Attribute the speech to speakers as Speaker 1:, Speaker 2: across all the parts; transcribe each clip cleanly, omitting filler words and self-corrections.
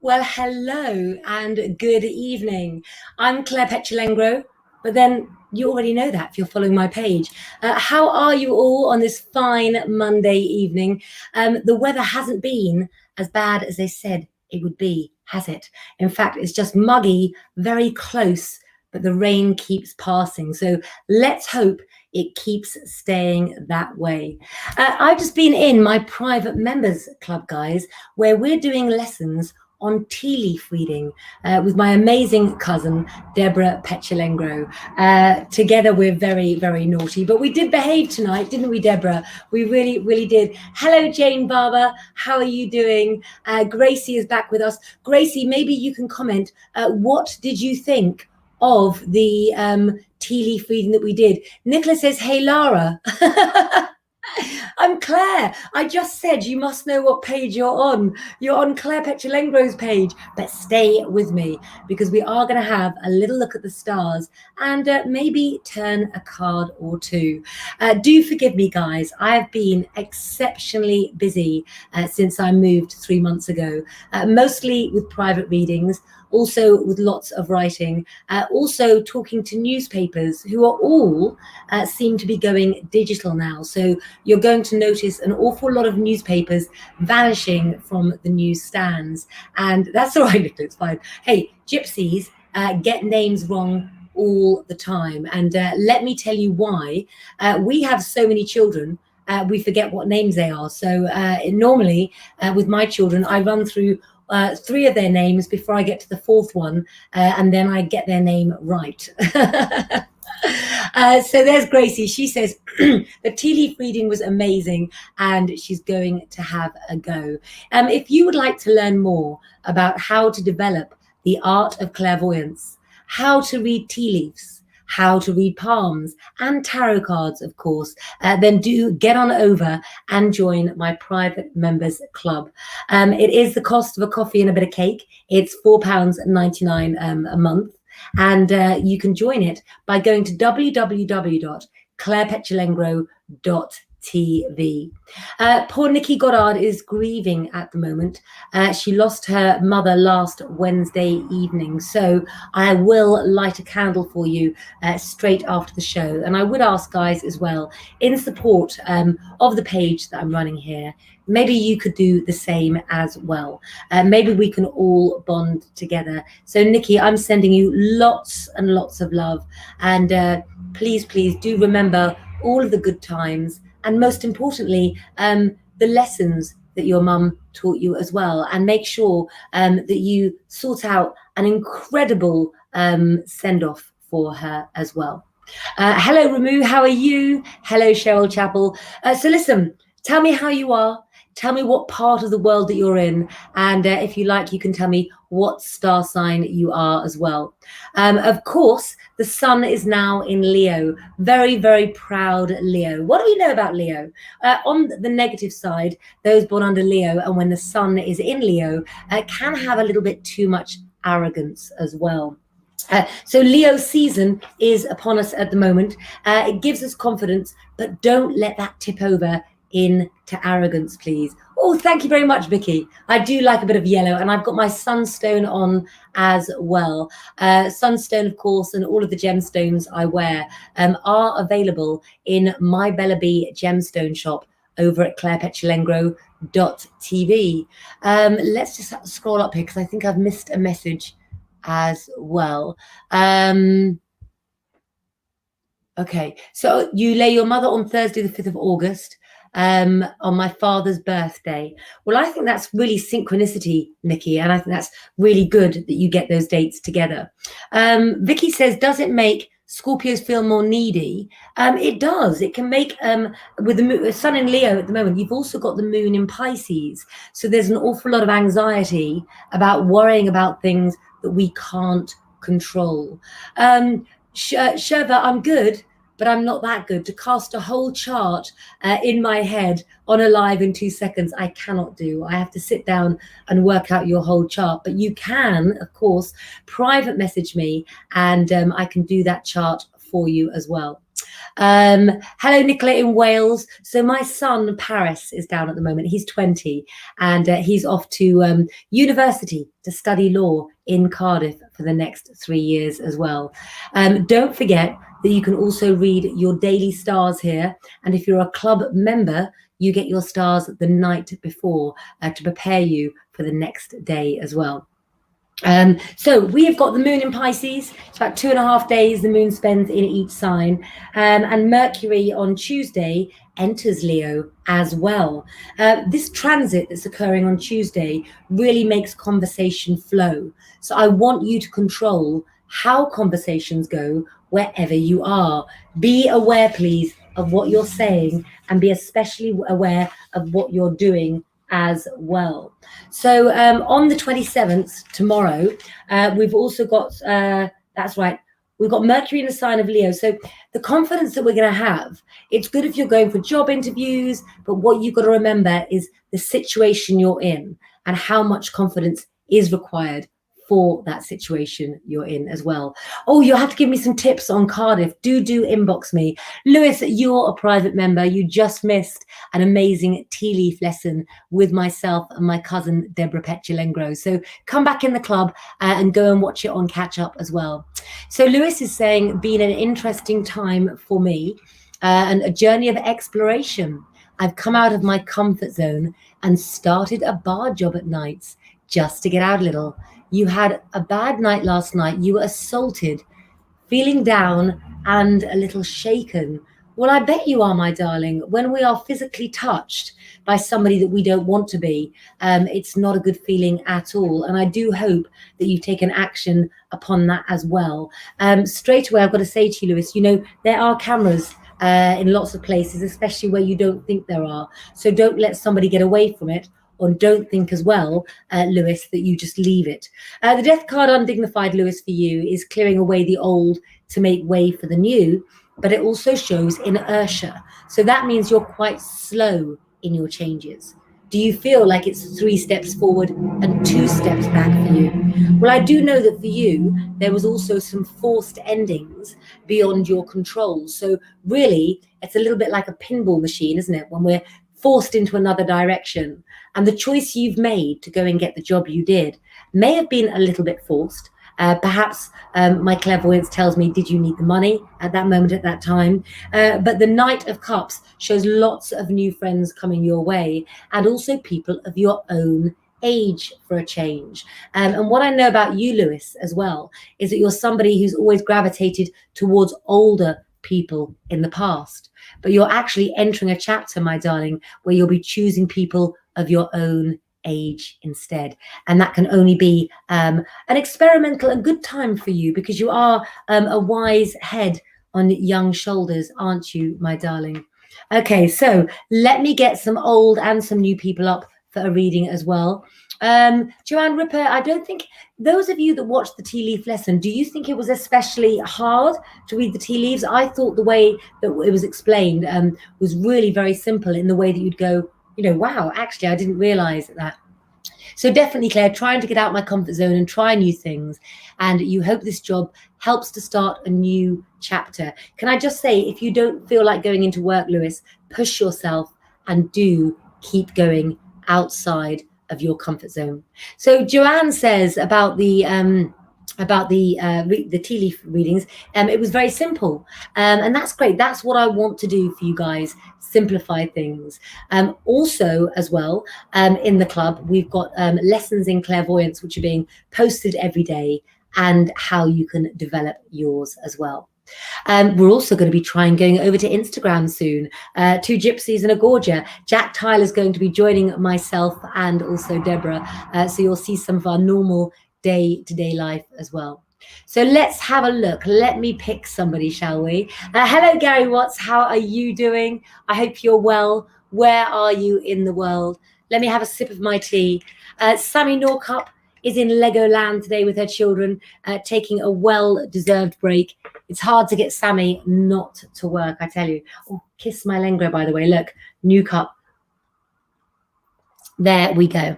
Speaker 1: Well, hello and good evening. I'm Claire Petulengro, but then you already know that if you're following my page. How are you all on this fine Monday evening? The weather hasn't been as bad as they said it would be, has it? In fact, it's just muggy, very close, but the rain keeps passing. So let's hope it keeps staying that way. I've just been in my private members club, guys, where we're doing lessons on tea leaf reading with my amazing cousin, Deborah Petulengro. Together, we're very, very naughty, but we did behave tonight, didn't we, Deborah? We really, really did. Hello, Jane Barber. How are you doing? Gracie is back with us. Gracie, maybe you can comment. What did you think of the tea leaf reading that we did? Nicola says, hey, Lara. I'm Claire. I just said you must know what page you're on. You're on Claire Petulengro's page, but stay with me because we are going to have a little look at the stars and maybe turn a card or two. Do forgive me, guys. I've been exceptionally busy since I moved 3 months ago, mostly with private readings, also with lots of writing, also talking to newspapers who are all seem to be going digital now. So you're going to notice an awful lot of newspapers vanishing from the newsstands. And that's all right, Nicola, it's fine. Hey, gypsies get names wrong all the time. And let me tell you why. We have so many children, we forget what names they are. So normally with my children, I run through 3 of their names before I get to the 4th one, and then I get their name right. So there's Gracie. She says the tea leaf reading was amazing and she's going to have a go. If you would like to learn more about how to develop the art of clairvoyance, how to read tea leaves, how to read palms and tarot cards, of course, then do get on over and join my private members club. It is the cost of a coffee and a bit of cake. It's £4.99 a month. And you can join it by going to www.clairepetulengro.tv. Poor Nikki Goddard is grieving at the moment. She lost her mother last Wednesday evening, so I will light a candle for you straight after the show. And I would ask, guys, as well, in support of the page that I'm running here, maybe you could do the same as well. Maybe we can all bond together. So Nikki, I'm sending you lots and lots of love. And please, please do remember all of the good times. And most importantly, the lessons that your mum taught you as well. And make sure that you sort out an incredible send-off for her as well. Hello, Ramu. How are you? Hello, Cheryl Chappell. So listen, tell me how you are. Tell me what part of the world that you're in. And if you like, you can tell me what star sign you are as well. Of course, the sun is now in Leo. Very, very proud Leo. What do we know about Leo? On the negative side, those born under Leo and when the sun is in Leo can have a little bit too much arrogance as well. So Leo season is upon us at the moment. It gives us confidence, but don't let that tip over into arrogance, please. Oh, thank you very much, Vicky. I do like a bit of yellow, and I've got my sunstone on as well. Sunstone, of course, and all of the gemstones I wear are available in my Bella B gemstone shop over at clairepetulengro.tv. Let's just scroll up here because I think I've missed a message as well. Okay, so you lay your mother on Thursday, the 5th of August, on my father's birthday. Well, I think that's really synchronicity, Nikki, and I think that's really good that you get those dates together. Vicky says, does it make Scorpios feel more needy? It does. It can make, with the sun in Leo at the moment, you've also got the moon in Pisces. So there's an awful lot of anxiety about worrying about things that we can't control. Sherva, I'm good, but I'm not that good. To cast a whole chart in my head on a live in 2 seconds, I cannot do. I have to sit down and work out your whole chart. But you can, of course, private message me and I can do that chart for you as well. Hello, Nicola in Wales. So my son, Paris, is down at the moment. He's 20 and he's off to university to study law in Cardiff for the next 3 years as well. Don't forget that you can also read your daily stars here. And if you're a club member, you get your stars the night before to prepare you for the next day as well. So we have got the moon in Pisces. It's about 2.5 days the moon spends in each sign, and Mercury on Tuesday enters Leo as well. This transit that's occurring on Tuesday really makes conversation flow. So I want you to control how conversations go wherever you are. Be aware, please, of what you're saying, and be especially aware of what you're doing as well. So on the 27th, tomorrow, we've also got, that's right, we've got Mercury in the sign of Leo. So the confidence that we're going to have, it's good if you're going for job interviews, but what you've got to remember is the situation you're in and how much confidence is required for that situation you're in as well. Oh, you'll have to give me some tips on Cardiff. Do inbox me. Lewis, you're a private member. You just missed an amazing tea leaf lesson with myself and my cousin, Claire Petulengro. So come back in the club and go and watch it on Catch Up as well. So Lewis is saying, been an interesting time for me and a journey of exploration. I've come out of my comfort zone and started a bar job at nights just to get out a little. You had a bad night last night. You were assaulted, feeling down and a little shaken. Well, I bet you are, my darling. When we are physically touched by somebody that we don't want to be, it's not a good feeling at all. And I do hope that you've taken action upon that as well. Straight away, I've got to say to you, Lewis, you know, there are cameras in lots of places, especially where you don't think there are. So don't let somebody get away from it. Or don't think as well, Lewis, that you just leave it. The death card undignified, Lewis, for you is clearing away the old to make way for the new, but it also shows inertia. So that means you're quite slow in your changes. Do you feel like it's 3 steps forward and 2 steps back for you? Well, I do know that for you, there was also some forced endings beyond your control. So really, it's a little bit like a pinball machine, isn't it? When we're forced into another direction. And the choice you've made to go and get the job you did may have been a little bit forced. Perhaps my clairvoyance tells me, did you need the money at that moment, at that time? But the Knight of Cups shows lots of new friends coming your way, and also people of your own age for a change. And what I know about you, Lewis, as well, is that you're somebody who's always gravitated towards older people in the past. But you're actually entering a chapter, my darling, where you'll be choosing people of your own age instead. And that can only be an experimental and good time for you, because you are a wise head on young shoulders, aren't you, my darling? Okay, so let me get some old and some new people up for a reading as well. Joanne Ripper, I don't think, those of you that watched the tea leaf lesson, do you think it was especially hard to read the tea leaves? I thought the way that it was explained was really very simple, in the way that you'd go, you know, wow, actually, I didn't realize that. So definitely, Claire, trying to get out of my comfort zone and try new things. And you hope this job helps to start a new chapter. Can I just say, if you don't feel like going into work, Lewis, push yourself and do keep going outside of your comfort zone. So Joanne says about the tea leaf readings, it was very simple, and that's great. That's what I want to do for you guys, simplify things. Also as well, in the club, we've got lessons in clairvoyance, which are being posted every day, and how you can develop yours as well. We're also going to be going over to Instagram soon. 2 gypsies and a gorger. Jack Tyler's going to be joining myself and also Deborah. So you'll see some of our normal day-to-day life as well. So let's have a look. Let me pick somebody, shall we? Hello, Gary Watts. How are you doing? I hope you're well. Where are you in the world? Let me have a sip of my tea. Sammy Norcup is in Legoland today with her children, taking a well-deserved break. It's hard to get Sammy not to work, I tell you. Oh, kiss my Lengro, by the way. Look, new cup. There we go.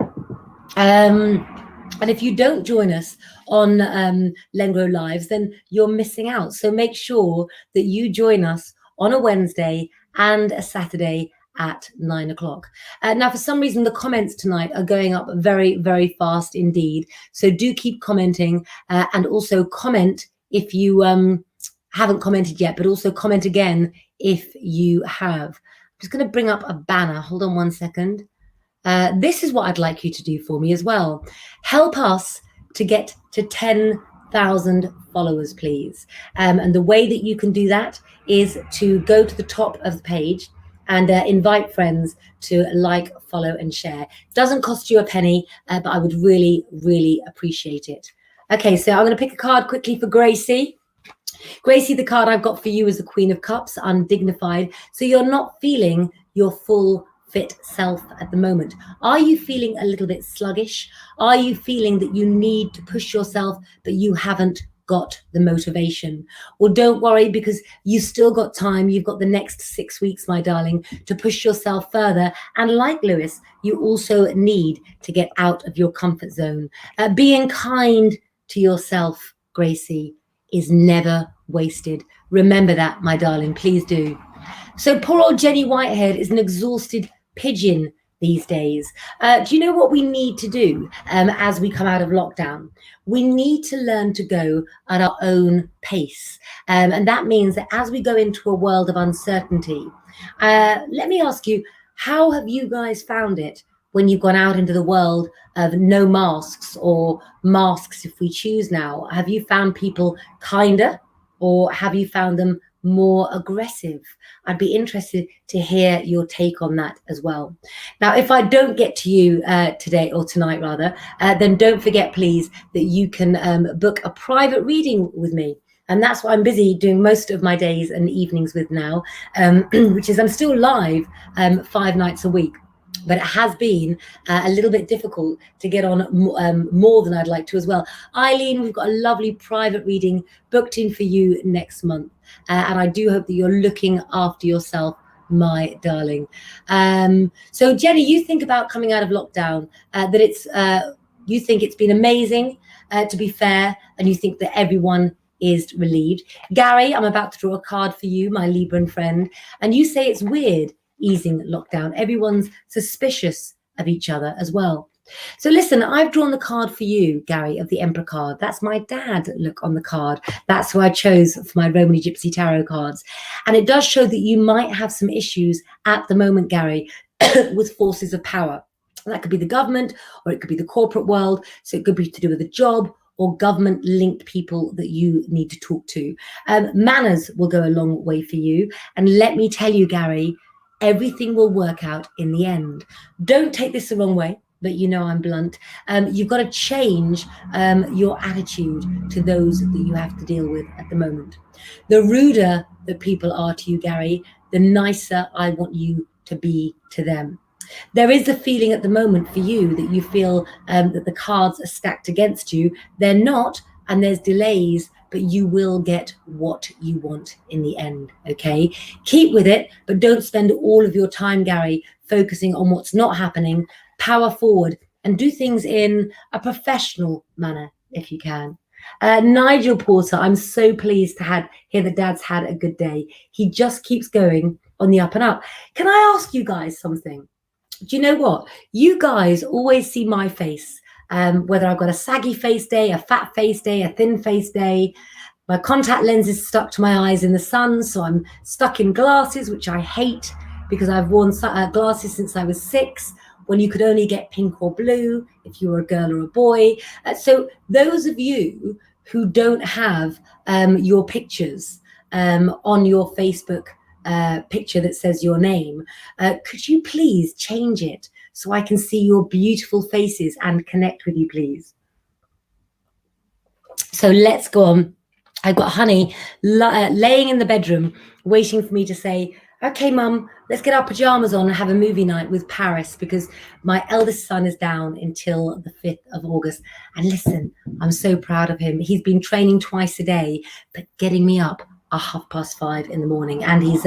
Speaker 1: And if you don't join us on Lengro Lives, then you're missing out. So make sure that you join us on a Wednesday and a Saturday at 9 o'clock. Now, for some reason, the comments tonight are going up very, very fast indeed. So do keep commenting, and also comment if you haven't commented yet, but also comment again if you have. I'm just going to bring up a banner. Hold on one second. This is what I'd like you to do for me as well. Help us to get to 10,000 followers, please. And the way that you can do that is to go to the top of the page and invite friends to like, follow, and share. It doesn't cost you a penny, but I would really, really appreciate it. Okay, so I'm going to pick a card quickly for Gracie. Gracie, the card I've got for you is the Queen of Cups, undignified. So you're not feeling your full fit self at the moment. Are you feeling a little bit sluggish? Are you feeling that you need to push yourself, but you haven't got the motivation? Well, don't worry, because you've still got time. You've got the next 6 weeks, my darling, to push yourself further. And like Lewis, you also need to get out of your comfort zone. Being kind to yourself, Gracie, is never wasted. Remember that, my darling, please do. So poor old Jenny Whitehead is an exhausted pigeon these days. Do you know what we need to do as we come out of lockdown? We need to learn to go at our own pace. And that means that as we go into a world of uncertainty, let me ask you, how have you guys found it when you've gone out into the world of no masks, or masks if we choose now? Have you found people kinder, or have you found them more aggressive? I'd be interested to hear your take on that as well. Now, if I don't get to you today, or tonight rather, then don't forget, please, that you can book a private reading with me. And that's what I'm busy doing most of my days and evenings with now, which is I'm still live 5 nights a week. But it has been a little bit difficult to get on more than I'd like to as well. Eileen, we've got a lovely private reading booked in for you next month. And I do hope that you're looking after yourself, my darling. So Jenny, you think about coming out of lockdown, that it's you think it's been amazing, to be fair, and you think that everyone is relieved. Gary, I'm about to draw a card for you, my Libran friend, and you say it's weird easing lockdown. Everyone's suspicious of each other as well. So listen, I've drawn the card for you, Gary, of the Emperor card. That's my dad look on the card. That's who I chose for my Romany Gypsy Tarot cards. And it does show that you might have some issues at the moment, Gary, with forces of power. That could be the government, or it could be the corporate world. So it could be to do with a job or government-linked people that you need to talk to. Manners will go a long way for you. And let me tell you, Gary, everything will work out in the end. Don't take this the wrong way, but you know I'm blunt. You've got to change your attitude to those that you have to deal with at the moment. The ruder that people are to you, Gary, the nicer I want you to be to them. There is a feeling at the moment for you that you feel that the cards are stacked against you. They're not, and there's delays, but you will get what you want in the end, okay? Keep with it, but don't spend all of your time, Gary, focusing on what's not happening. Power forward and do things in a professional manner if you can. Nigel Porter, I'm so pleased to hear that Dad's had a good day. He just keeps going on the up and up. Can I ask you guys something? Do you know what? You guys always see my face. Whether I've got a saggy face day, a fat face day, a thin face day. My contact lens is stuck to my eyes in the sun, so I'm stuck in glasses, which I hate because I've worn glasses since I was 6, when you could only get pink or blue if you were a girl or a boy. So those of you who don't have your pictures on your Facebook picture that says your name, could you please change it so I can see your beautiful faces and connect with you, please? So let's go on. I've got Honey laying in the bedroom waiting for me to say, okay, Mum, let's get our pajamas on and have a movie night with Paris, because my eldest son is down until the 5th of August. And listen, I'm so proud of him. He's been training twice a day, but getting me up 5:30 in the morning, and he's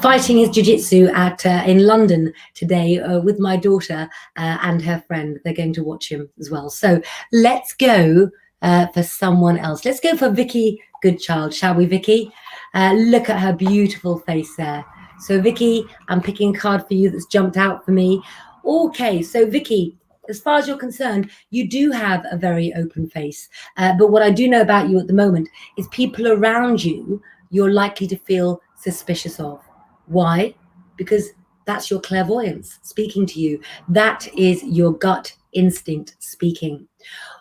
Speaker 1: fighting his jiu-jitsu at in London today with my daughter and her friend. They're going to watch him as well. So let's go for someone else. Let's go for Vicky Goodchild, shall we, Vicky? Look at her beautiful face there. So Vicky, I'm picking a card for you that's jumped out for me. Okay, so Vicky, as far as you're concerned, you do have a very open face. But what I do know about you at the moment is people around you, you're likely to feel suspicious of. Why? Because that's your clairvoyance speaking to you. That is your gut instinct speaking.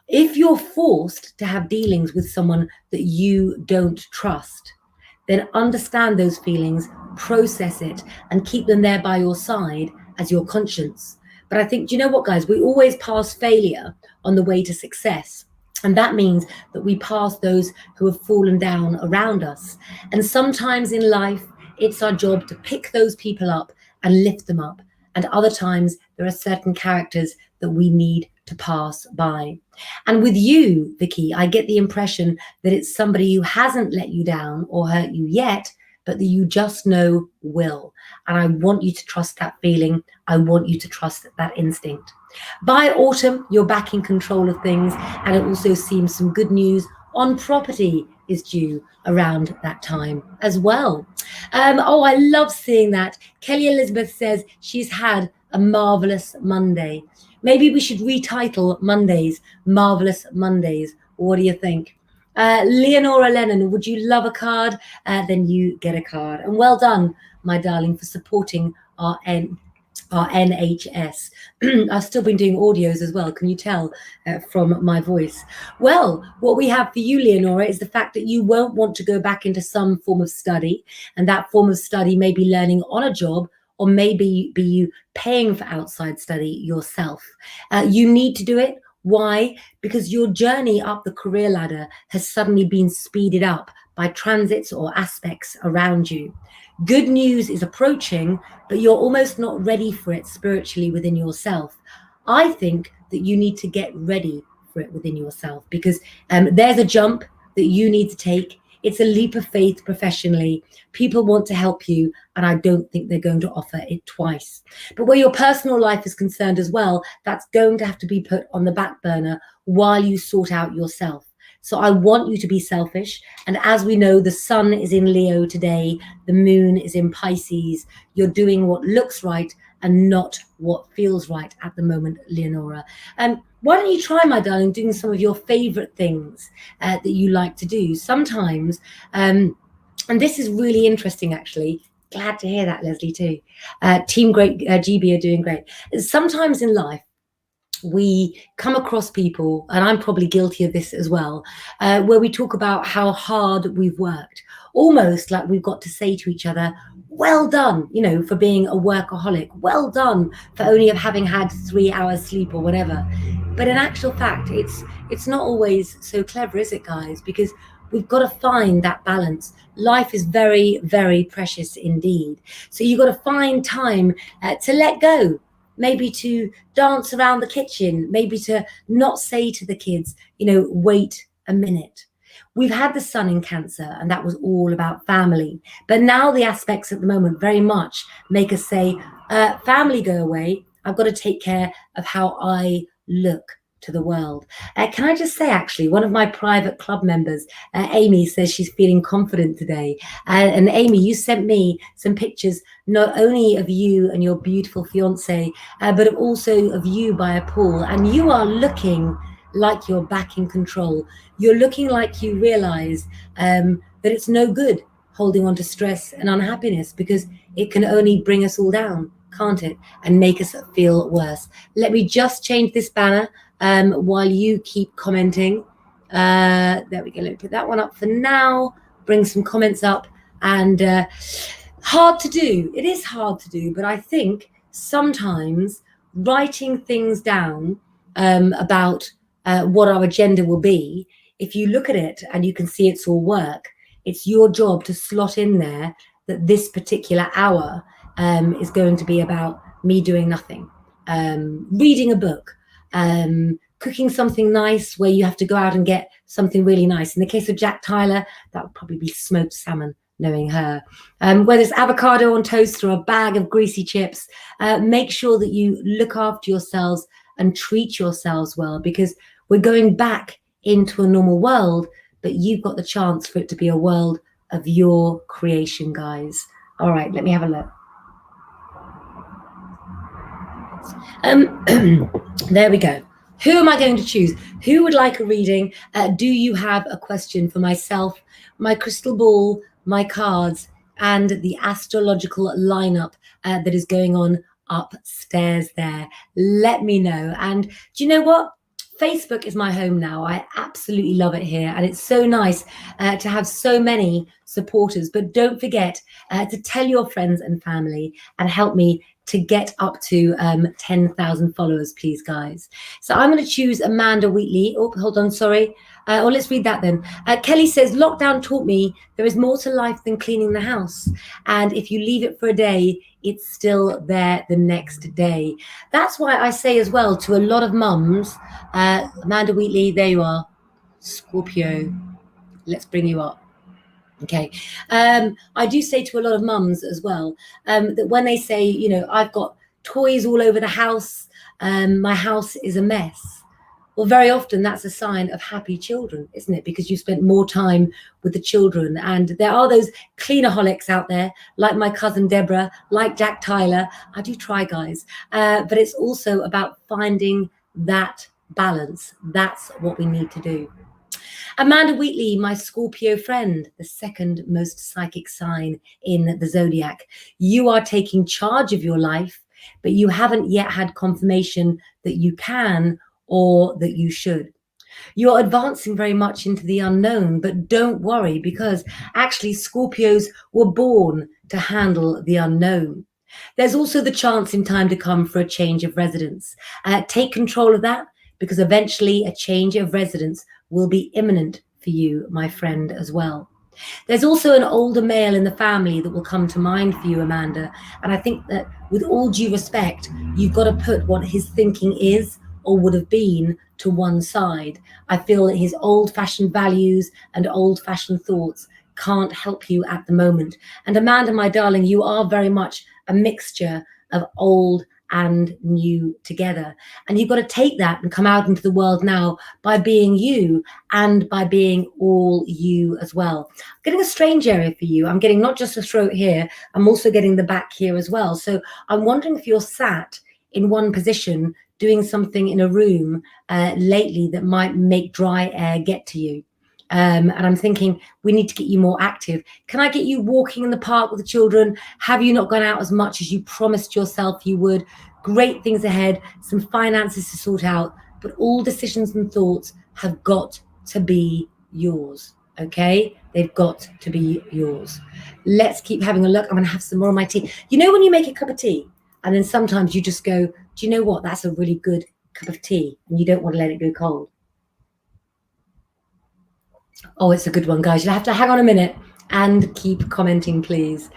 Speaker 1: If you're forced to have dealings with someone that you don't trust, then understand those feelings, process it, and keep them there by your side as your conscience. But I think, do you know what, guys? We always pass failure on the way to success. And that means that we pass those who have fallen down around us. And sometimes in life, it's our job to pick those people up and lift them up. And other times, there are certain characters that we need to pass by. And with you, Vicky, I get the impression that it's somebody who hasn't let you down or hurt you yet, but that you just know will. And I want you to trust that feeling. I want you to trust that instinct. By autumn, you're back in control of things, and it also seems some good news on property is due around that time as well. Oh, I love seeing that. Kelly Elizabeth says she's had a marvelous Monday. Maybe we should retitle Mondays Marvelous Mondays. What do you think? Leonora Lennon, would you love a card? Then you get a card. And well done, my darling, for supporting our NHS. I've still been doing audios as well. Can you tell from my voice? Well, what we have for you, Leonora, is the fact that you won't want to go back into some form of study. And that form of study may be learning on a job, or maybe be you paying for outside study yourself. You need to do it. Why? Because your journey up the career ladder has suddenly been speeded up by transits or aspects around you. Good news is approaching, but you're almost not ready for it spiritually within yourself. I think that you need to get ready for it within yourself, because there's a jump that you need to take. It's a leap of faith professionally. People want to help you, and I don't think they're going to offer it twice. But where your personal life is concerned as well, that's going to have to be put on the back burner while you sort out yourself. So I want you to be selfish. And as we know, the sun is in Leo today. The moon is in Pisces. You're doing what looks right and not what feels right at the moment, Leonora. Why don't you try, my darling, doing some of your favorite things that you like to do? Sometimes, and this is really interesting, actually. Glad to hear that, Leslie, too. Team Great GB are doing great. Sometimes in life, we come across people, and I'm probably guilty of this as well, where we talk about how hard we've worked, almost like we've got to say to each other, well done, you know, for being a workaholic, well done for only having had 3 hours sleep or whatever. But in actual fact, it's not always so clever, is it, guys? Because we've got to find that balance. Life is very, very precious indeed. So you've got to find time to let go. Maybe to dance around the kitchen, maybe to not say to the kids, you know, wait a minute. We've had the sun in Cancer, and that was all about family. But now the aspects at the moment very much make us say, family, go away. I've got to take care of how I look to the world. Can I just say, actually, one of my private club members, Amy, says she's feeling confident today. And Amy, you sent me some pictures, not only of you and your beautiful fiance, but also of you by a pool. And you are looking like you're back in control. You're looking like you realize that it's no good holding on to stress and unhappiness, because it can only bring us all down, can't it? And make us feel worse. Let me just change this banner while you keep commenting. There we go. Let me put that one up for now. Bring some comments up. And hard to do. It is hard to do. But I think sometimes writing things down about what our agenda will be, if you look at it and you can see it's all work, it's your job to slot in there that this particular hour is going to be about me doing nothing, reading a book, cooking something nice where you have to go out and get something really nice. In the case of Jack Tyler, that would probably be smoked salmon, knowing her. Whether it's avocado on toast or a bag of greasy chips, make sure that you look after yourselves and treat yourselves well, because we're going back into a normal world, but you've got the chance for it to be a world of your creation, guys. All right, let me have a look. There we go. Who am I going to choose? Who would like a reading? Do you have a question for myself, my crystal ball, my cards, and the astrological lineup that is going on upstairs there? Let me know. And do you know what? Facebook is my home now. I absolutely love it here. And it's so nice to have so many supporters. But don't forget to tell your friends and family and help me to get up to 10,000 followers, please, guys. So I'm going to choose Amanda Wheatley. Oh, hold on, sorry. Let's read that then. Kelly says, lockdown taught me there is more to life than cleaning the house. And if you leave it for a day, it's still there the next day. That's why I say as well to a lot of mums, Amanda Wheatley, there you are, Scorpio. Let's bring you up. Okay. I do say to a lot of mums as well, that when they say, you know, I've got toys all over the house, my house is a mess. Well, very often that's a sign of happy children, isn't it? Because you spent more time with the children. And there are those cleanaholics out there, like my cousin Deborah, like Jack Tyler. I do try, guys. But it's also about finding that balance. That's what we need to do. Amanda Wheatley, my Scorpio friend, the second most psychic sign in the zodiac. You are taking charge of your life, but you haven't yet had confirmation that you can or that you should. You're advancing very much into the unknown, but don't worry, because actually Scorpios were born to handle the unknown. There's also the chance in time to come for a change of residence. Take control of that, because eventually a change of residence will be imminent for you, my friend, as well. There's also an older male in the family that will come to mind for you, Amanda. And I think that with all due respect, you've got to put what his thinking is or would have been to one side. I feel that his old-fashioned values and old-fashioned thoughts can't help you at the moment. And Amanda, my darling, you are very much a mixture of old and new together. And you've got to take that and come out into the world now by being you and by being all you as well. I'm getting a strange area for you. I'm getting not just a throat here, I'm also getting the back here as well. So I'm wondering if you're sat in one position doing something in a room lately that might make dry air get to you. And I'm thinking, we need to get you more active. Can I get you walking in the park with the children? Have you not gone out as much as you promised yourself you would? Great things ahead, some finances to sort out, but all decisions and thoughts have got to be yours, okay? They've got to be yours. Let's keep having a look. I'm gonna have some more of my tea. You know when you make a cup of tea, and then sometimes you just go, do you know what? That's a really good cup of tea, and you don't want to let it go cold. Oh, it's a good one, guys. You'll have to hang on a minute and keep commenting, please.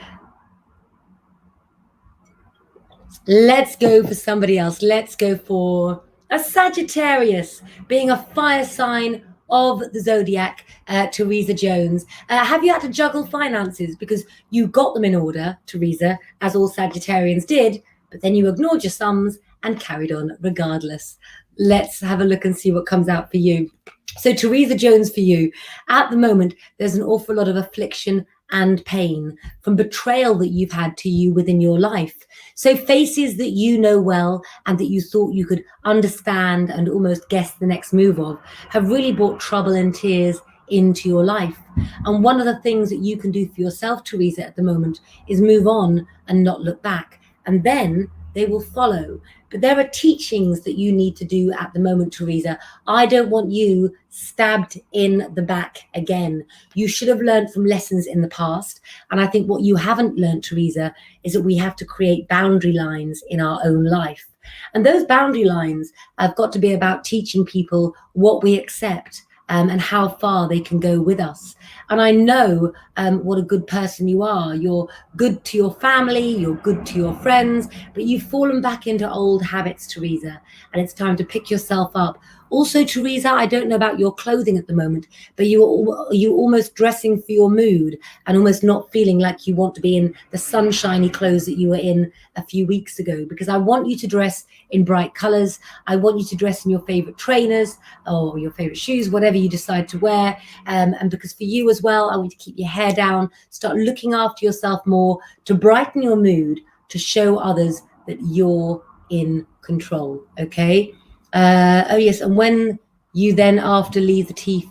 Speaker 1: Let's go for somebody else. Let's go for a Sagittarius, being a fire sign of the zodiac, Teresa Jones. Have you had to juggle finances because you got them in order, Teresa, as all Sagittarians did, but then you ignored your sums and carried on regardless? Let's have a look and see what comes out for you. So Teresa Jones, for you, at the moment, there's an awful lot of affliction and pain from betrayal that you've had to you within your life. So faces that you know well and that you thought you could understand and almost guess the next move of have really brought trouble and tears into your life. And one of the things that you can do for yourself, Teresa, at the moment is move on and not look back. And then they will follow. But there are teachings that you need to do at the moment, Teresa. I don't want you stabbed in the back again. You should have learned from lessons in the past. And I think what you haven't learned, Teresa, is that we have to create boundary lines in our own life. And those boundary lines have got to be about teaching people what we accept and how far they can go with us. And I know what a good person you are. You're good to your family, you're good to your friends, but you've fallen back into old habits, Teresa, and it's time to pick yourself up. Also, Teresa, I don't know about your clothing at the moment, but you almost dressing for your mood and almost not feeling like you want to be in the sunshiny clothes that you were in a few weeks ago, because I want you to dress in bright colors. I want you to dress in your favorite trainers or your favorite shoes, whatever you decide to wear. And because for you as well, I want you to keep your hair down, start looking after yourself more, to brighten your mood, to show others that you're in control. Okay. Oh yes, and when you then after leave the tea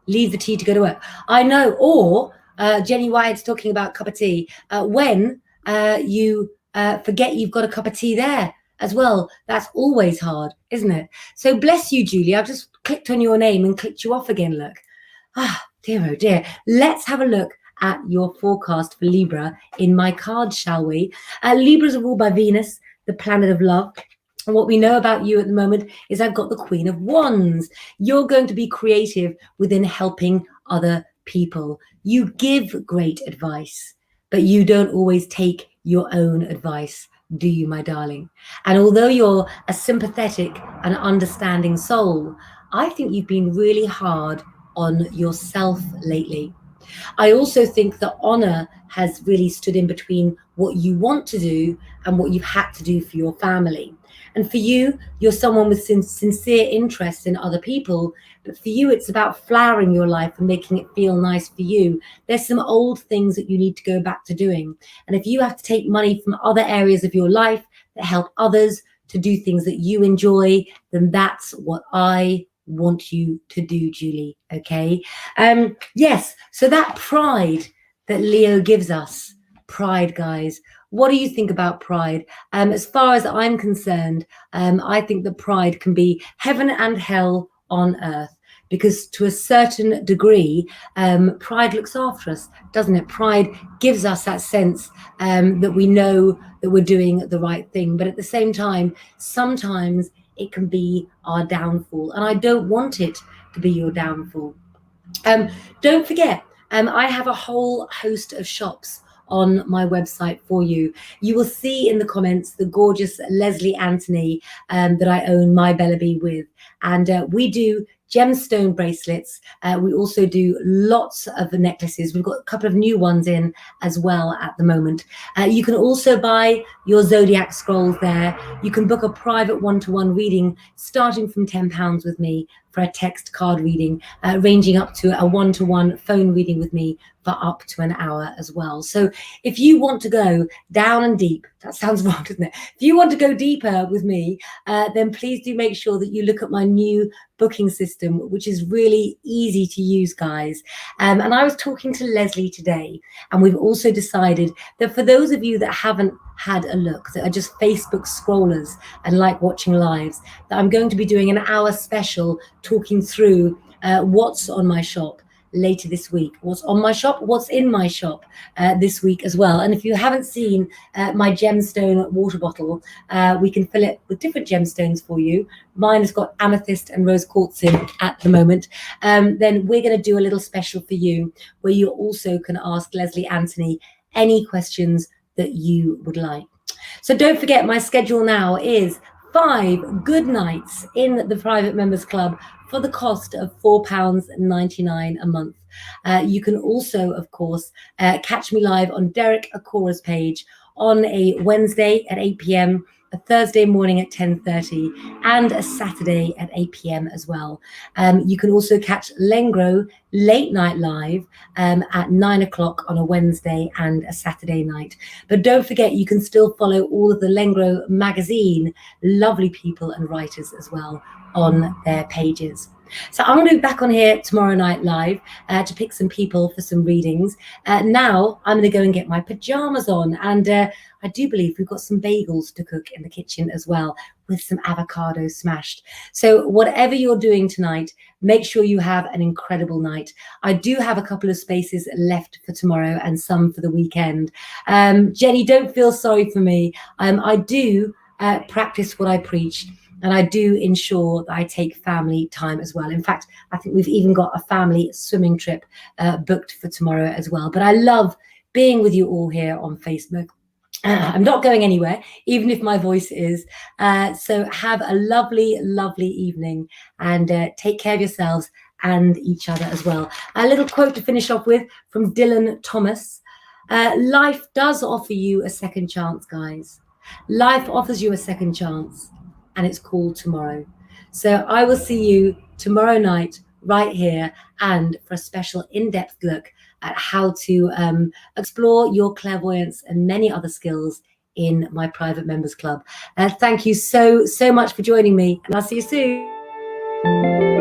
Speaker 1: to go to work. I know. Or Jenny Wyatt's talking about cup of tea. When you forget you've got a cup of tea there as well. That's always hard, isn't it? So bless you, Julie. I've just clicked on your name and clicked you off again. Look. Ah, dear, oh dear. Let's have a look at your forecast for Libra in my cards, shall we? Libras are ruled by Venus, the planet of love. And what we know about you at the moment is I've got the Queen of Wands. You're going to be creative within helping other people. You give great advice, but you don't always take your own advice, do you, my darling? And although you're a sympathetic and understanding soul, I think you've been really hard on yourself lately. I also think that honor has really stood in between what you want to do and what you've had to do for your family. And for you, you're someone with sincere interest in other people, but for you, it's about flowering your life and making it feel nice for you. There's some old things that you need to go back to doing. And if you have to take money from other areas of your life that help others to do things that you enjoy, then that's what I want you to do, Julie. Okay. Yes. So that pride that Leo gives us, pride, guys. What do you think about pride? As far as I'm concerned, I think that pride can be heaven and hell on earth, because to a certain degree, pride looks after us, doesn't it? Pride gives us that sense that we know that we're doing the right thing. But at the same time, sometimes it can be our downfall. And I don't want it to be your downfall. Don't forget, I have a whole host of shops on my website for you. You will see in the comments the gorgeous Leslie Anthony that I own My Bellaby with. And we do gemstone bracelets. We also do lots of the necklaces. We've got a couple of new ones in as well at the moment. You can also buy your zodiac scrolls there. You can book a private one-to-one reading starting from £10 with me for a text card reading, ranging up to a one-to-one phone reading with me for up to an hour as well. So if you want to go down and deep, that sounds wrong, doesn't it? If you want to go deeper with me, then please do make sure that you look at my new booking system, which is really easy to use, guys. And I was talking to Leslie today, and we've also decided that for those of you that haven't had a look, that are just Facebook scrollers and like watching lives, that I'm going to be doing an hour special talking through what's on my shop later this week, what's on my shop, what's in my shop this week as well. And if you haven't seen my gemstone water bottle, we can fill it with different gemstones for you. Mine has got amethyst and rose quartz in at the moment. Then we're going to do a little special for you where you also can ask Leslie Anthony any questions that you would like. So don't forget, my schedule now is 5 good nights in the private members club for the cost of £4.99 a month. You can also, of course, catch me live on Derek Akora's page on a Wednesday at 8 p.m, a Thursday morning at 10:30, and a Saturday at 8 p.m. as well. You can also catch Lengro late night live at 9 o'clock on a Wednesday and a Saturday night. But don't forget, you can still follow all of the Lengro magazine, lovely people and writers as well on their pages. So I'm going to be back on here tomorrow night live to pick some people for some readings. Now I'm going to go and get my pajamas on, and I do believe we've got some bagels to cook in the kitchen as well, with some avocado smashed. So whatever you're doing tonight, make sure you have an incredible night. I do have a couple of spaces left for tomorrow and some for the weekend. Jenny, don't feel sorry for me. I do practice what I preach. And I do ensure that I take family time as well. In fact, I think we've even got a family swimming trip booked for tomorrow as well. But I love being with you all here on Facebook. I'm not going anywhere, even if my voice is. So have a lovely, lovely evening, and take care of yourselves and each other as well. A little quote to finish off with from Dylan Thomas. Life does offer you a second chance, guys. Life offers you a second chance, and it's called tomorrow. So I will see you tomorrow night right here, and for a special in-depth look at how to explore your clairvoyance and many other skills in my private members club. Thank you so much for joining me, and I'll see you soon.